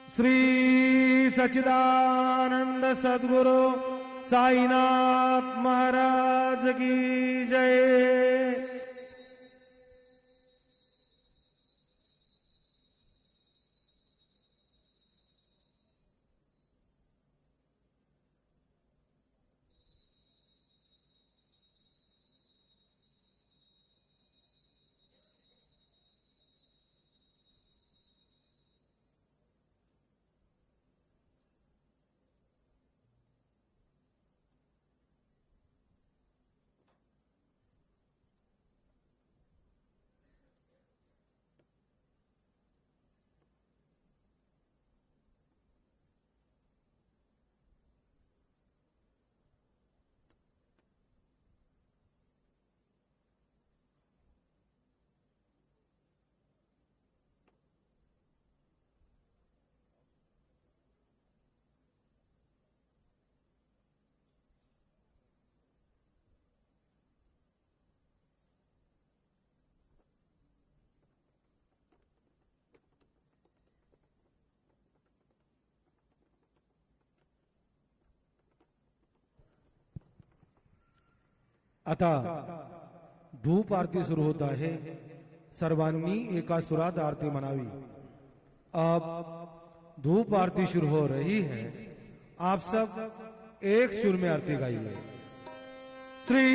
श्री सच्चिदानंद सद्गुरु साईनाथ महाराज की जय। आता धूप आरती सुरू होत आहे। सर्वांनी एका सुरात आरती म्हणावी। अब धूप आरती शुरू हो रही है। आप सब एक सुर में आरती गाइए। श्री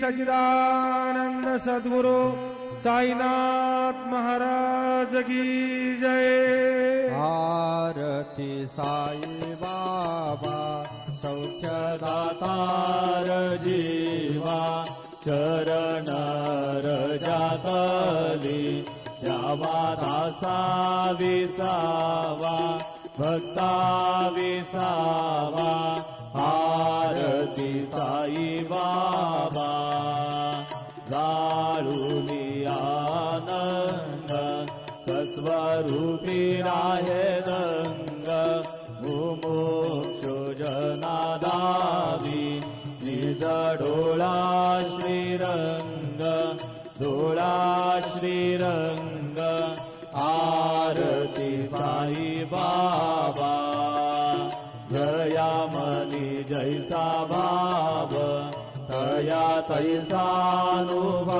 सच्चिदानंद सद्गुरु साईनाथ महाराज की जय। आरती साई बाबा सौख्यदातार जीवा चरण रजातली यावा दासा विसावा भक्ता विसावा। आरती साई बाबा जाळूनी आनंद सस्वरूपी राहे रंग मुमुक्षु जनादावी निज डोळा श्रीरंग डोळा श्रीरंग। आरती साई बाबा जया मनी जैसा भाव तया तैसानुभव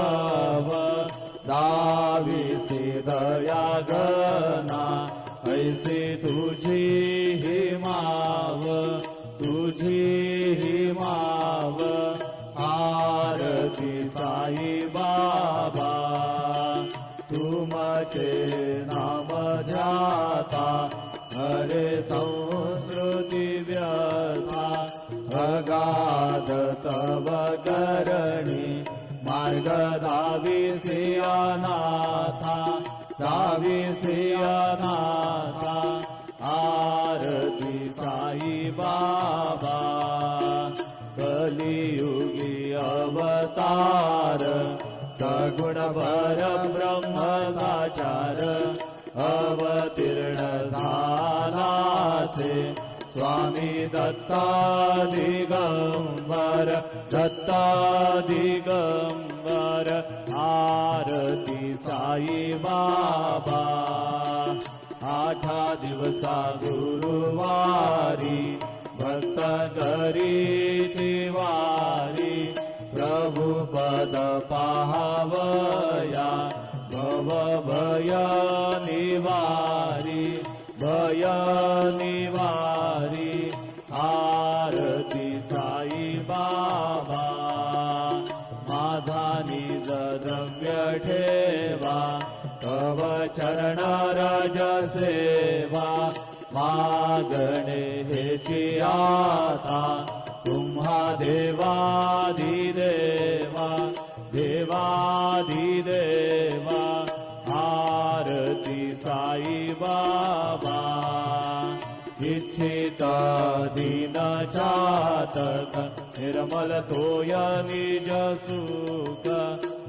दाविसी दया गना ऐसी तुझी हिमाव तुझी हिमाव। आरती साई बाबा तुमचे नाम ध्याता हरे संस्कृती व्यथा अगाध तव करणी मार्ग दाविसी अनाथा दाविसी अनाथा। आरती साई बाबा कलियुगी अवतार सगुण पर ब्रह्म साचार अवतीर्ण झालासे स्वामी दत्ता दिगंबर दत्ता दिगंबर। आरती साई बाबा आठा दिवसा गुरुवारी भक्त करी तिवारी प्रभु पद पाहावया भव भय निवारी भय निवारी। आरती साई बाबा माझा निज द्रव्य ठेवा तव चरण रज सेवा मागणे हेची आता तुम्हा देवाधिदेवा देवाधिदेवा। आरती साई बाबा इच्छित दीन चातक निर्मल तोय निज सुख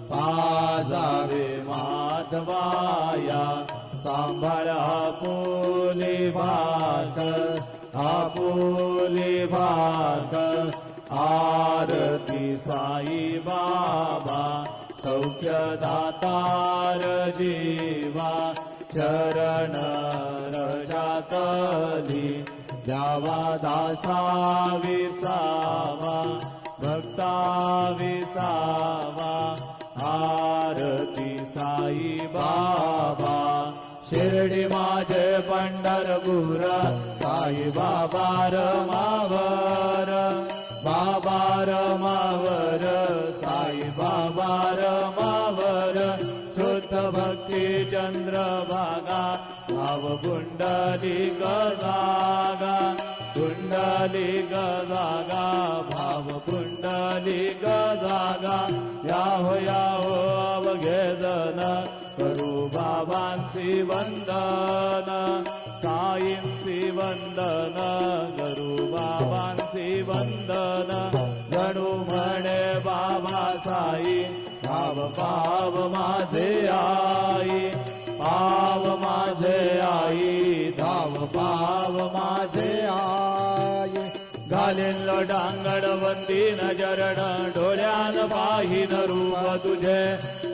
पाजावे माधवाया सांभाळ आपुले भाग आपुले भाग। आरती साई बाबा सौख्यदातार जीवा चरण रजातली द्यावा दासा विसावा भक्ता विसावा आरती साई बाबा शिर्डी माझे पंढरपूर साई बाबा रमावर बाबा रमावर साई बाबा रमावर शुद्ध भक्ती चंद्रभागा भाव कुंडली गजागा कुंडली गजागा भाव कुंडली गजागा याहो याहो अवघेदन करू बाबांसी वंदन साईंसी वंदन करू बाबांसी वंदन जणू म्हणे बाबा साई भाव पाव माझे आई पाव माझे आई धाव पाव माझे आई घालीन डांगड वंदीन जरण डोळ्यान पाहीन रूप तुझे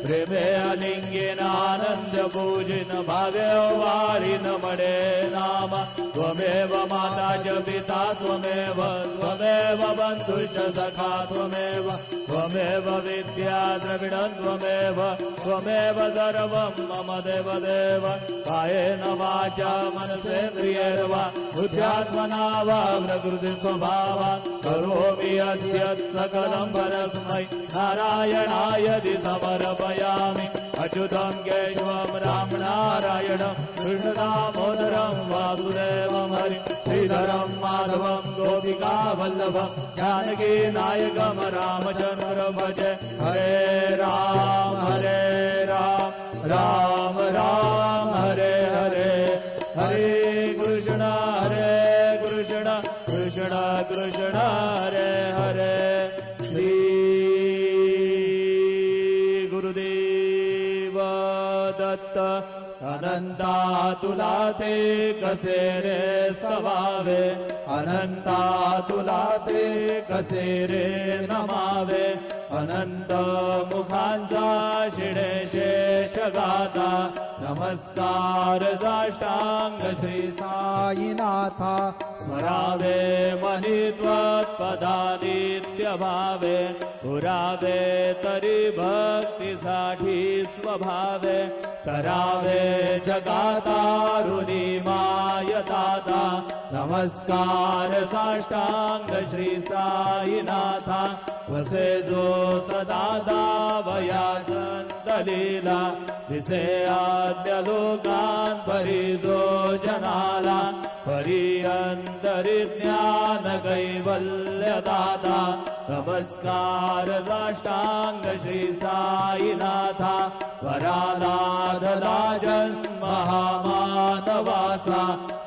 प्रेमे अलिंगेन आनंद पूजिन भावे वारीन मणे नाम त्वमेव माता च पिता त्वमेव त्वमेव बंधुश्च सखा त्वमेव त्वमेव विद्या द्रविण त्वमेव त्वमेव सर्वं मम देव देव कायेन वाचा मनसेन्द्रियैर्वा बुद्ध्यात्मना वा प्रकृति स्वभावा करोमि अद्य सकलं परस्मै नारायणायति समर्पयामि अच्युतं केशवं राम नारायणं कृष्णदामोदरं वासुदेवं हरिं श्रीधरं माधवं गोपिका वल्लभं जानकी नायकं रामचन्द्र भजे हरे राम राम राम हरे हरे हरे कृष्ण कृष्ण कृष्ण हरे हरे श्री गुरुदेव दत्त अनंता तुला ते कसे रे स्तवावे अनंता तुला ते कसे रे नमावे अनंत मुखांचा शिणे शेष गाता नमस्कार साष्टांग श्री साईनाथा स्मरावे मनित्वत्पदा नित्य भावे पुरावे तरी भक्तीसाठी स्वभावे करावे जगातारुणी माय दाता नमस्कार साष्टांग श्री साईनाथा वसे जो सदा दावया संतलीला दिसे आद्य लोकान परी जो जनाला परी अंतरी ज्ञान कैवल्य दाता नमस्कार साष्टांग श्री साईनाथा वराला जन्म महामानवाचा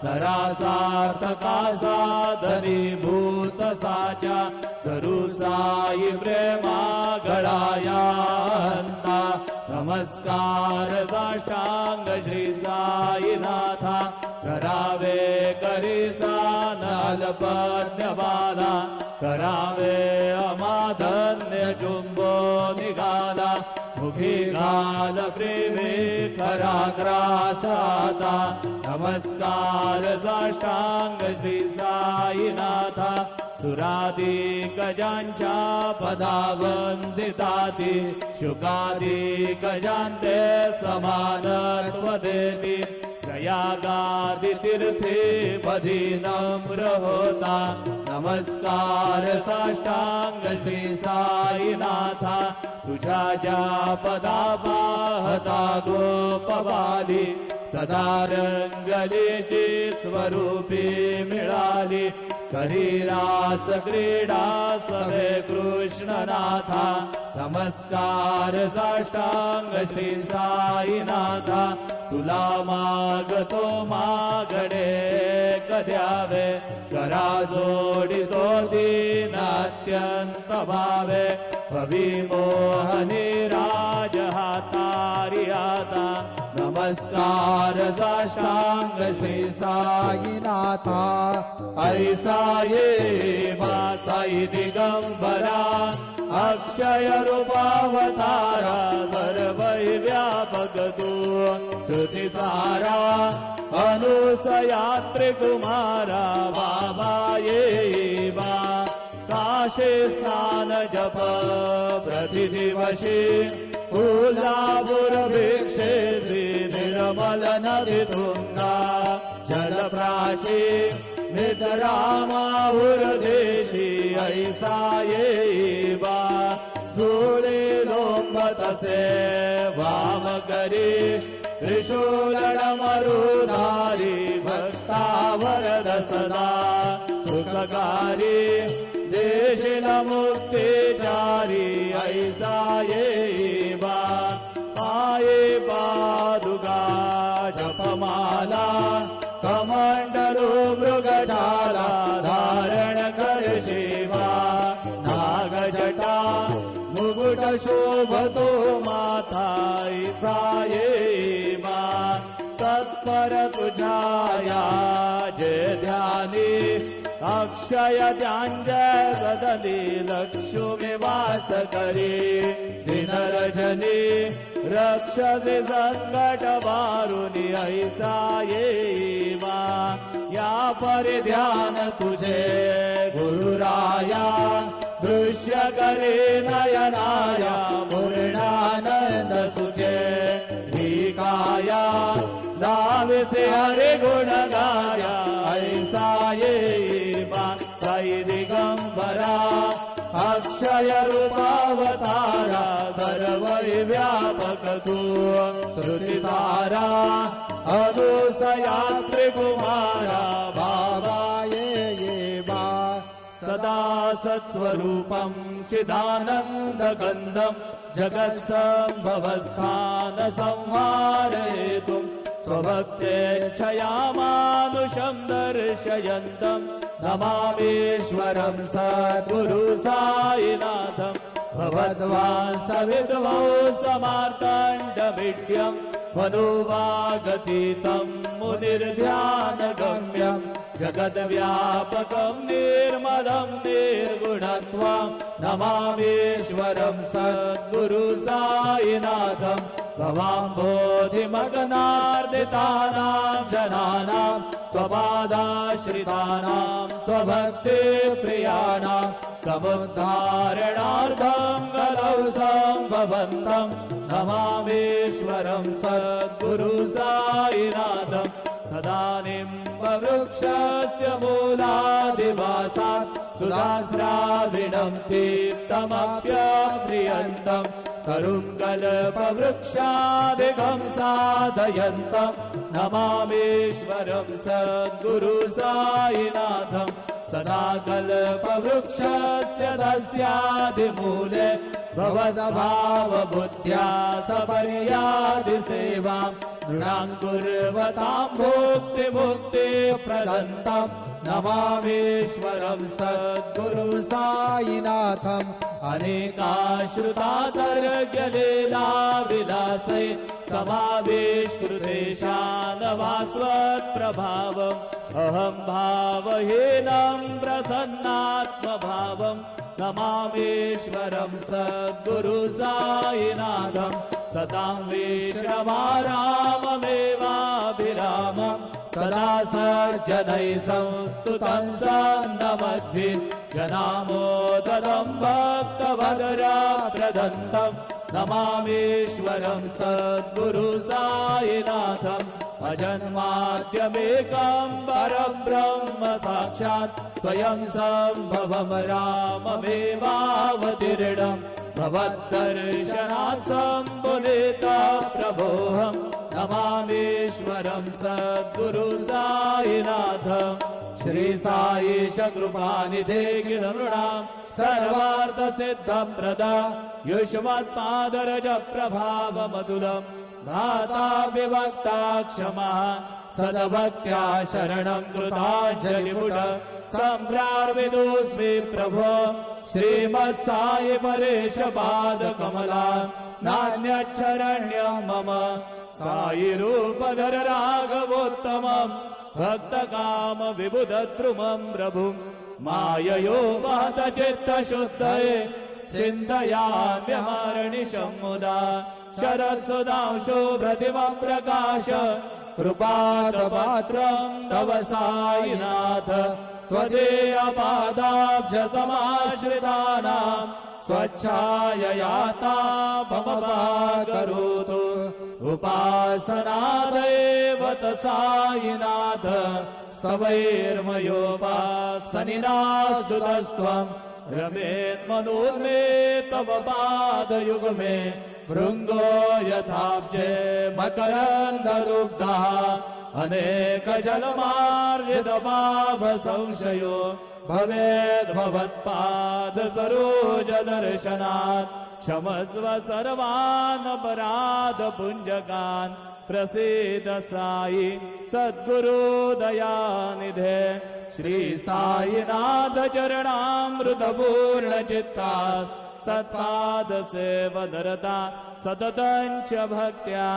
नरासार्थका साधनी भूत साचा धरू साई प्रेमा गळाया हंता नमस्कार साष्टांग श्री साईनाथा करावे करिसा नलपज्ञबाला करावे अमाधन्य चुंबो निघाला मुखी घाल प्रेमे खरा ग्रासाता नमस्कार साष्टांग श्री साईनाथा सुरादी गजांच्या पदावंदिताती शुकादी गजांते समानत्व देती प्रयागादि तीर्थे पदी नम्र होता नमस्कार साष्टांग श्री साईनाथा तुझ्या ज्या पदा पाहता गोपवाली सदा रंगलीची स्वरूपी मिळाली करी रास क्रीडा सवे कृष्णनाथा नमस्कार साष्टांग श्री साईनाथा तुला मागतो मागणे कद्यावे करा जोडितो दीन अत्यंत भावे विमोहनी राज हातारी आता नमस्कार साष्टांग श्री साईनाथा ऐसा ये मा साई दिगंबरा अक्षय रूपावतारा सर्वै व्यापक तू श्रुतिसारा अनुसयात्रिकुमारा बाबा ये बा काशे स्नान जप प्रतिदिवशी उल्लापुरभिक्षे श्री निर्मल नदी तुंगा जलप्राशी नितरामाहुर्देशी ऐसा ये बा धूळे लोंबतसे वाम करी त्रिशूलमरुधारी भक्तावरद सदा सुखकारी देशिल मुक्तिचारी ऐसा ये बा पाये पादुका जपमाला कमंडलू मृगशाला धारण कर शिवा नागजटा मुकुट शोभतो माता ऐसा ये बा तत्पर तुझाया जय ध्यानी अक्षय ध्यांजय सदनी लक्ष्मी वास करी दिनरजनी रक्षसे संकट वारुनी ऐसा ये बा या परिध्यान तुझे गुरुराया दृश्य करे नयनाया पूर्णानंद सुखे काया नाविसे हरे गुण गाया ऐसा ये बा साई दिगंबरा अक्षय रूपावतारा सर्वै व्यापक तू श्रुतिसारा अनुसयात्रिकुमारा बाबा ये बा सदा सत्स्वरूपं चिदानन्दगन्धं जगत्सम्भवस्थान संहारयितुं स्वभक्तेच्छया मानुषं दर्शयन्तं नमामीश्वरं सद्गुरु साईनाथं भवद्वांसविद्वौ समार्ताण्डमीड्यं मनोवागतीतं मुनिर्ध्यानगम्यं जगद्व्यापकं निर्मलं निर्गुणत्वं नमामीश्वरं सद्गुरु साईनाथं भवाम्बोधिमगनार्दितानां जनानां स्वपादाश्रितानां स्वभक्तिप्रियाणां समुद्धारणार्थं कलौ सम्भवन्तं नमामीश्वरं सद्गुरु साईनाथं सदा निम्बवृक्षस्य मूलादिवासात् सुधास्राविणं तीर्थमप्यप्रियन्तं तरुङ्कल्पवृक्षादिकं साधयन्तं नमामीश्वरं सद्गुरु साईनाथं सदा कल्पवृक्षस्य तस्यादिमूले भवद्भावबुद्ध्या सपर्यादिसेवां नृणां कुर्वतां भुक्तिमुक्तिप्रदन्तं नमामीश्वरं सद्गुरु साईनाथम् अनेकाश्रुतातर्क्यलीलाविलासै समाविष्कृतेशानवास्वत्प्रभावम् अहं भावहीनं प्रसन्नात्मभावं नमामीश्वरं सद्गुरु साईनाथं सतां विश्वमाराममेवाभिरामं सदा सज्जनैः संस्तुतं सन्नमध्वि जनामोदनं भक्तवदराप्रदन्तं नमामीश्वरं सद्गुरु साईनाथम् अजन्माद्यमेकं परब्रह्म साक्षात् स्वयं सम्भवं राममेवावतीर्णं भवद्दर्शनात् सम्पुनिता प्रभोऽहं नमामीश्वरं सद्गुरु साईनाथम् श्री साईश कृपानिधे नृणां सर्वार्थसिद्धप्रदा युष्मत्पादरज प्रभावमतुलम् धाता विभक्ता क्षमा सदभक्त्या शरणं कृताञ्जलिपुट सम्प्रार्विदोऽस्मि प्रभो श्रीमत्साई परेश पादकमला नान्यच्छरण्यं मम साई रूपधर राघवोत्तमं भक्तकाम विबुधद्रुमं प्रभुं माययो महत चित्तशुद्धये चिन्तयाम्यहर्निशं मुदा शरत्सुधांशो प्रतिमं प्रकाश कृपापात्रं तव साईनाथ त्वदीयपादाब्ज समाश्रितानां स्वच्छाययाता करोतु उपासनादेव साईनाथ स्तवैर्मयोपासनिनास्तुतस्त्वं रमेत् मनोर्मे तव पादयुग्मे भृङ्गो यथाब्जे मकरन्दरुग्धः अनेकजलमार्जितपाप संशयो भवेद्भवत्पाद सरोजदर्शनात् क्षमस्व सर्वान् अपराध पुञ्जकान् प्रसीद साई सद्गुरु दयानिधे श्री साईनाथ चरणामृतपूर्ण चित्तास् तत्पाद सेवनरता सततञ्च भक्त्या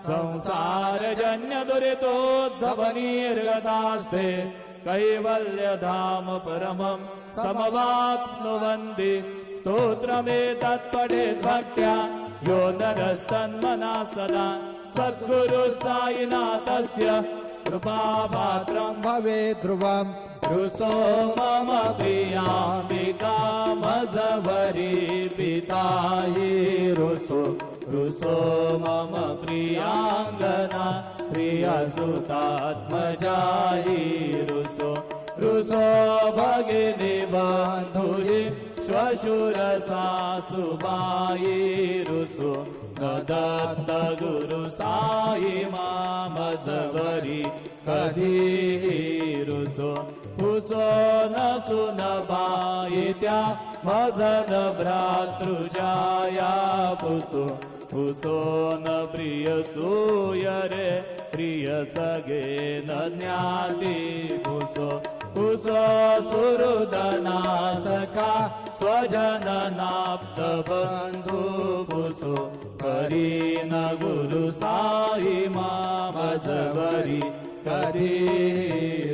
संसारजन्य दुरितोद्भवनिर्गतास्ते कैवल्यधाम परमं समवाप्नुवन्ति स्तोत्रमेतत्पठेत् भक्त्या यो नरस्तन्मना सदा सद्गुरु साईनाथस्य कृपापात्रं भवेत् ध्रुवम् रुसो मम प्रियाम्बिकामजवरी पिता हि रुसो मम प्रियाङ्गना प्रियसुतात्मजा हि रुसो भगिनी बन्धुहि श्वशुरसासुबायि रुसो न दत्त गुरु साई मामजवरी कधीहि रुसो न सुनबायित्या मजन भ्रातृजाया पुसो न प्रिय सूयरे प्रिय सगे न ज्ञाति पुसो सुहृदना सखा स्वजन नाप्त बंधु पुसो करी न गुरु साई मामजवरी करी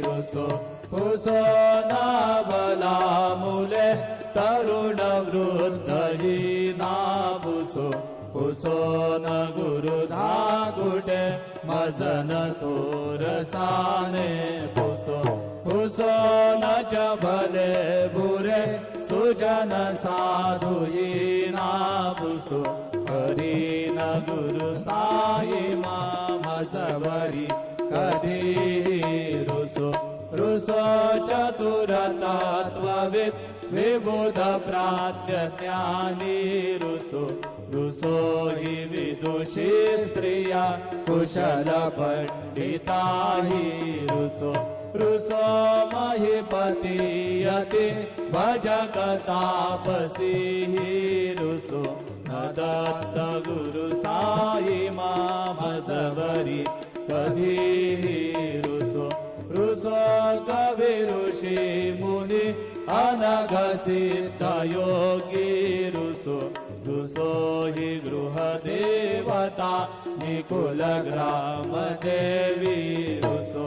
रुसो पुसो न बला मूले तरुण वृद्ध ही ना पुसो न गुरु धाकुटे मजन तोरसाने पुसो न च भले बुरे सुजन साधु ही ना पुसो हरि न गुरु साई मामजवरी कधी रुसो चतुरतत्त्ववित् विबुध प्राज्ञानी रुसो हि विदुषी स्त्रिया कुशल पंडिता हि रुसो महीपति यति भजक तापसी हि रुसो न दत्त गुरु साई मामजवरी कधी रुसो कवि ऋषि मुनि अनघ सिद्ध योगी रुसो हि गृह देवता निकुल ग्राम देवी रुसो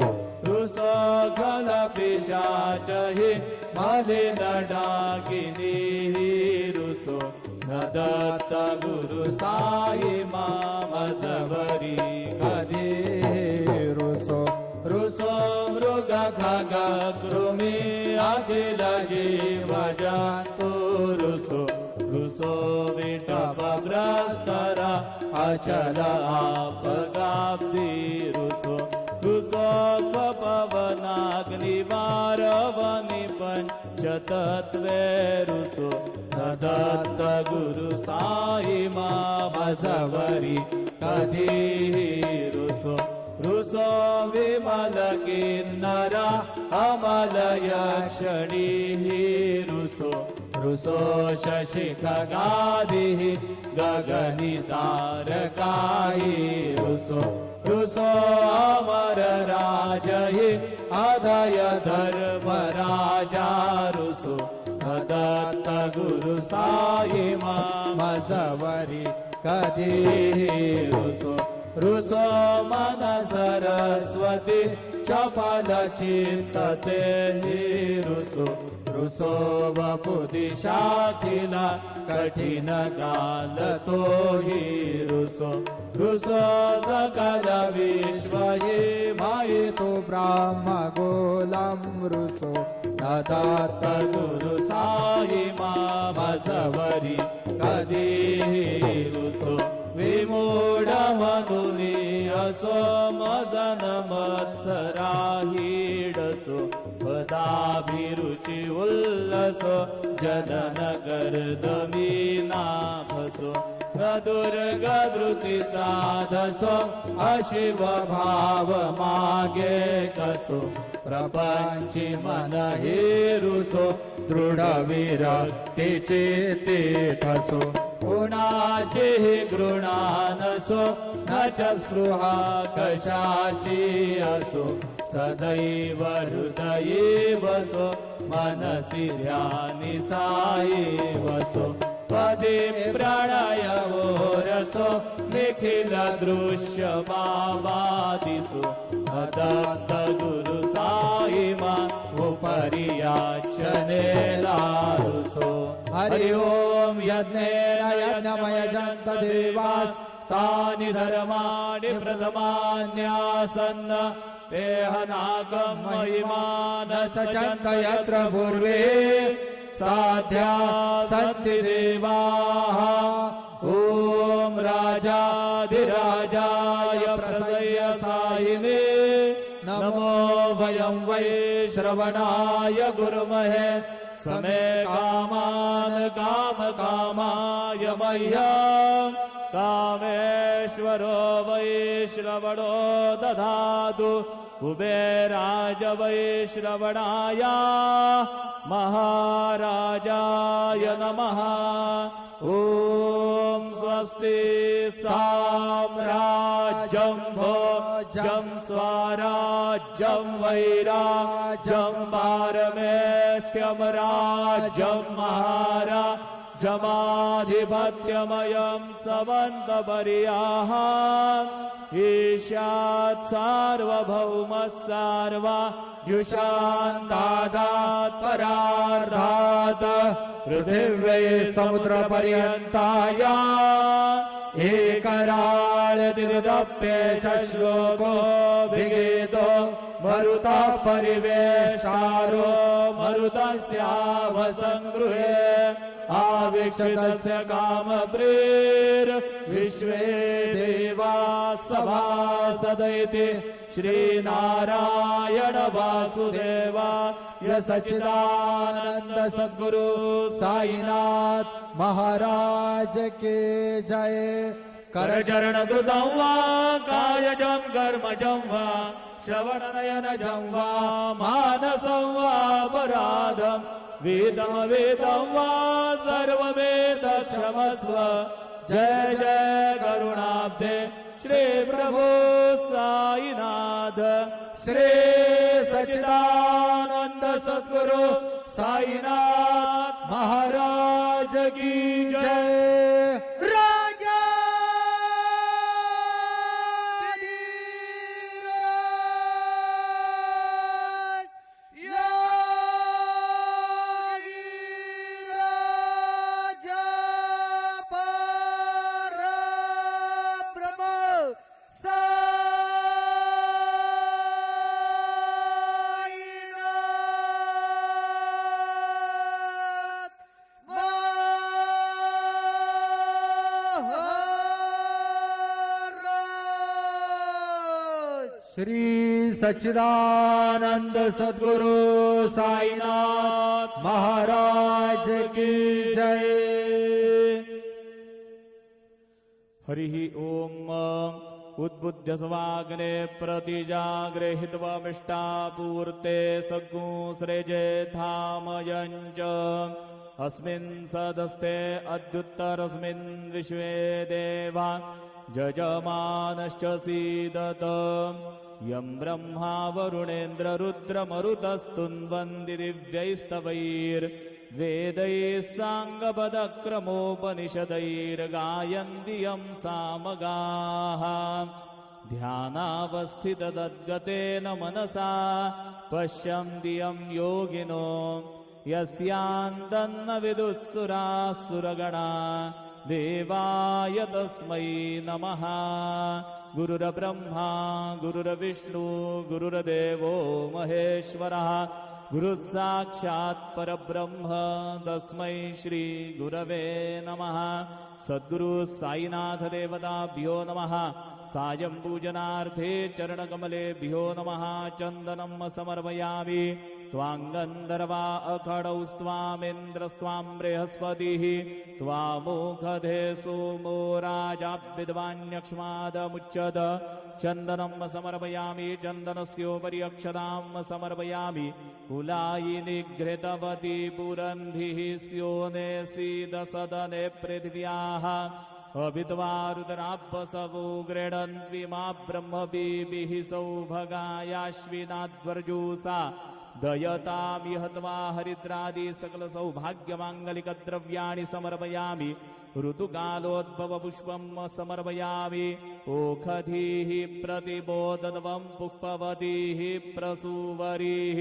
खल पिशाच हि मलिन डाकिनी रुसो न दत्त गुरु साई मामजवरी कधी रुसो मृग खग कृमि अखिल जीव जन्तु रुसो विटपग्रस्तर अचल आपगाब्धि रुसो पवनाग्निवारवनि पंचतत्वे रुसो न दत्त गुरु साई मामजवरी कधी रुसो विमल किन्नर अमल यक्षणी रुसो शशि खगादिः गगनि तारकायि रुसो अमर राजहि अधय धर्म राजा रुसो दत्त गुरु साई मामजवरी कधी रुसो मन सरस्वती चपल चित्तते रुसो रुसो वपुदिशाखिला कठिन काल तो हि रुसो रुसो सकल विश्व ये मायितो ब्राह्म गोलं रुसो नदात गुरु साई माझवरी कधीही रुसो विमूढ मनुनी असो मजन मत्सराहीडसो पदाभिरुचि उल्लसो जनन गर्दमी नाभसो दुर्गधृतीचा धसो अशिव भाव मागे कसो प्रपंची मन हेरुसो दृढ विरक्तीचे ते ठसो कुणाची घृणा नसो न च स्पृहा कशाची असो सदैव हृदये वसो मनसि ध्यानि साई वसो पदे प्रणय रसो निखिल दृश्य बाबा दिसो अदत्त गुरु साई मा उपरियाचने लारुसो हरि ओम यज्ञेन यज्ञमय जन्त देवास स्थानि धर्माणि प्रथमान्यासन्न तेहनागम महिमान सचन्त यत्र पूर्वे साध्या सन्ति देवाः ॐ राजाधिराजाय प्रसय्य सायिने नमो वयं वै श्रवणाय गुरुमहे समे कामान कामकामाय मह्यं कामेश्वरो वै श्रवणो दधातु कुबेराज वै श्रवणाय महाराजाय नमः ॐ स्वस्ति साम्राज्यं भोजं स्वराज्यं वैराज्यं पारमेष्ट्यं राज्यं महाराजमाधिपत्यमयं समन्तपर्याः ईशात् सार्वभौमः सार्वायुषान्तादात् परार्धात् पृथिव्यै समुद्रपर्यन्ताया एकराळतिरुदप्येष श्लोको विगीतो मरुतः परिवेष्टारो मरुतस्यावसङ्गृहे आवीक्षितस्य कामप्रीर्विश्वे देवा सभासदैति श्रीनारायण वासुदेवा य सच्चिदानंद सद्गुरु साईनाथ महाराज के जय। करचरण कृतं वा कायजं कर्मजं वा श्रवणनयनजं वा मानसं वा पराधं वेदं वा सर्ववेदक्षमस्व। जय जय करुणाब्धे श्री प्रभु साईनाथ श्री सच्चिदानंद सद्गुरु साईनाथ महाराज की जय। श्री सच्चिदानंद सद्गुरु साईनाथ महाराज की जय। हरि ओम उद्बुद्ध स्वाग्ने प्रतिजागृहीत्वमिष्टापूर्ते सद्गुंसृजे धामयञ्च अस्मिन् सदस्ते अद्युत्तरस्मिन् विश्वे देवा जजमानश्च सीदत यं ब्रह्मा वरुणेन्द्र रुद्रमरुतस्तुन्वन्ति दिव्यैस्तवैर्वेदैः साङ्गपदक्रमोपनिषदैर्गायन्ति यं सामगाः ध्यानावस्थिततद्गतेन मनसा पश्यन्ति यं योगिनो यस्यान्दन्न विदुःसुरासुरगणा देवाय तस्मै नमः। गुरुर्ब्रह्मा गुरुर्विष्णु गुरुर्देवो महेश्वरः गुरुः साक्षात् परब्रह्म तस्मै श्री गुरवे नमः। सद्गुरु साईनाथ देवताभ्यो नमः। सायं पूजनार्थे चरणकमलेभ्यो नमः। चन्दनं समर्पयामि त्वाङ्गन्धर्वा अखडौस्त्वामिन्द्रस्त्वां बृहस्पतिः त्वामोखधे सोमो राजाभिद्वान्यक्ष्मादमुच्यत। चन्दनं समर्पयामि चन्दनस्योपरि अक्षतां समर्पयामि। कुलायिनी घृतवती पुरन्धिः स्योने सीदसदने पृथिव्याः अभित्वा रुद्राभ्वसवो गृह्णन्त्विमा ब्रह्मभिः सौभगायाश्विनाध्वर्जूषा दयतामिह त्वा हरिद्रादि सकल सौभाग्यमाङ्गलिकद्रव्याणि समर्पयामि। ऋतुकालोद्भवपुष्पं समर्पयामि। ओखधीः प्रतिबोधद्वं पुष्पवतीः प्रसूवरीः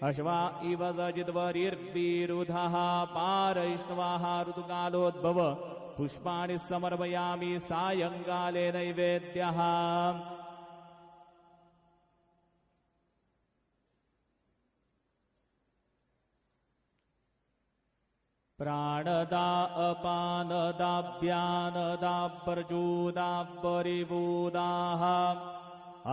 अश्वा इव सजिद्वरिर्विरुधः पारैष्णवाः ऋतुकालोद्भव पुष्पाणि समर्पयामि। सायङ्काले नैवेद्यः प्राणदा अपानदाभ्यानदापर्जोदापरिबोधाः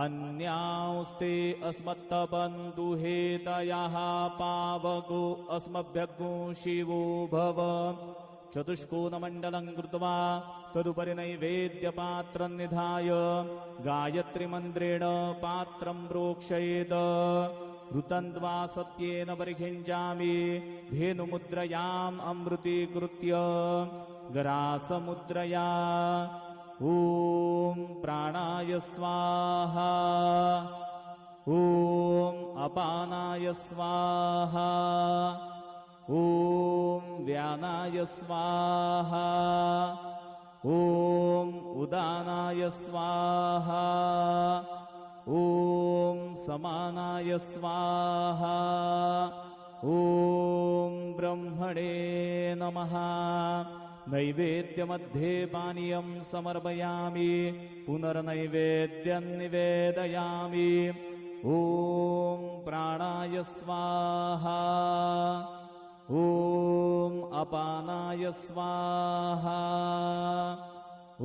अन्यांस्ते अस्मत्तपन्तुहेतयः पावको अस्मभ्यग्नो शिवो भव। चतुष्कोणमण्डलं कृत्वा तदुपरि नैवेद्यपात्रं निधाय गायत्रीमन्त्रेण पात्रं प्रोक्षयेत्। ऋतन्त्वा सत्येन परिखिञ्चामि धेनुमुद्रयाम् अमृतीकृत्य ग्रासमुद्रया। ॐ प्राणाय स्वाहा ॐ अपानाय स्वाहा ॐ व्यानाय स्वाहा ॐ उदानाय स्वाहा ॐ समानाय स्वाहा ॐ ब्रह्मणे नमः। नैवेद्यमध्ये पानीयं समर्पयामि। पुनर्नैवेद्यं निवेदयामि। ॐ प्राणाय स्वाहा ॐ अपानाय स्वाहा ॐ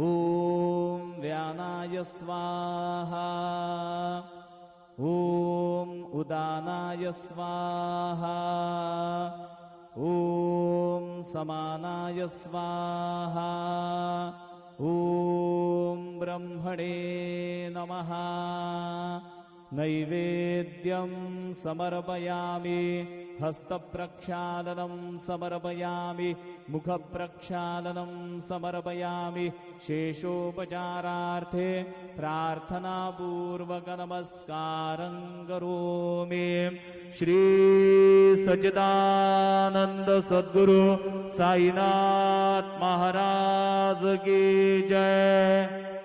व्यानाय स्वाहा ॐ उदानाय स्वाहा ॐ समानाय स्वाहा ॐ ब्रह्मणे नमः। नैवेद्यं समर्पयामि। हस्तप्रक्षालनं समर्पयामि। मुखप्रक्षालनं समर्पयामि। शेषोपचारार्थे प्रार्थनापूर्वकनमस्कारं करोमि। श्री सच्चिदानंद सद्गुरु साईनाथ महाराज की जय।